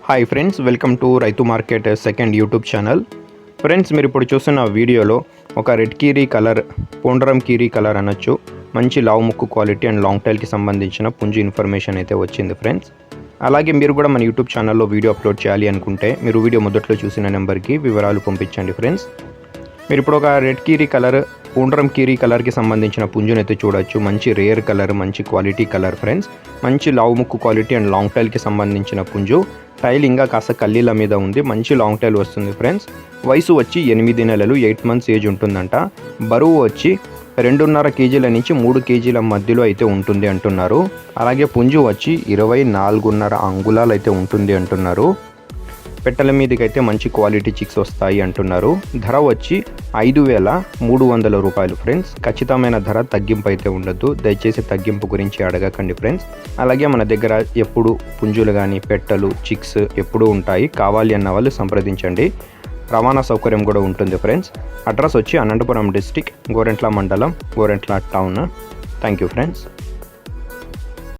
Hi friends, welcome to రైతు market second YouTube channel. Friends, మీరు ఇప్పుడు చూస్తున్న వీడియోలో ఒక రెడ్ కీరీ కలర్, పోండరం కీరీ కలర్ అనొచ్చు, మంచి లావు ముక్కు క్వాలిటీ అండ్ లాంగ్ టైల్కి సంబంధించిన పుంజు ఇన్ఫర్మేషన్ అయితే వచ్చింది ఫ్రెండ్స్. అలాగే మీరు కూడా మన యూట్యూబ్ ఛానల్లో వీడియో అప్లోడ్ చేయాలి అనుకుంటే మీరు వీడియో మొదట్లో చూసిన నెంబర్కి వివరాలు పంపించండి ఫ్రెండ్స్. మీరు ఇప్పుడు ఒక రెడ్ కీరీ కలర్, పోండరం కీరీ కలర్కి సంబంధించిన పుంజును అయితే చూడొచ్చు. మంచి రేర్ కలర్, మంచి క్వాలిటీ కలర్ ఫ్రెండ్స్. మంచి లావు ముక్కు క్వాలిటీ అండ్ లాంగ్ టైల్కి సంబంధించిన పుంజు. టైల్ ఇంకా కాస్త కల్లీల మీద ఉంది. మంచి లాంగ్ టైల్ వస్తుంది ఫ్రెండ్స్. వయసు వచ్చి 8 నెలలు, 8 మంత్స్ ఏజ్ ఉంటుందంట. బరువు వచ్చి 2.5 కేజీల నుంచి 3 కేజీల మధ్యలో అయితే ఉంటుంది అంటున్నారు. అలాగే పుంజు వచ్చి 24.5 అంగుళాలు అయితే ఉంటుంది అంటున్నారు. పెట్టెల మీదకి అయితే మంచి క్వాలిటీ చిక్స్ వస్తాయి అంటున్నారు. ధర వచ్చి 5,300 రూపాయలు ఫ్రెండ్స్. ఖచ్చితమైన ధర తగ్గింపు అయితే ఉండదు. దయచేసి తగ్గింపు గురించి అడగకండి ఫ్రెండ్స్. అలాగే మన దగ్గర ఎప్పుడు పుంజులు కానీ పెట్టెలు, చిక్స్ ఎప్పుడూ ఉంటాయి. కావాలి అన్న వాళ్ళు సంప్రదించండి. రవాణా సౌకర్యం కూడా ఉంటుంది ఫ్రెండ్స్. అడ్రస్ వచ్చి అనంతపురం డిస్టిక్, గోరెంట్ల మండలం, Gorantla town. Thank you friends.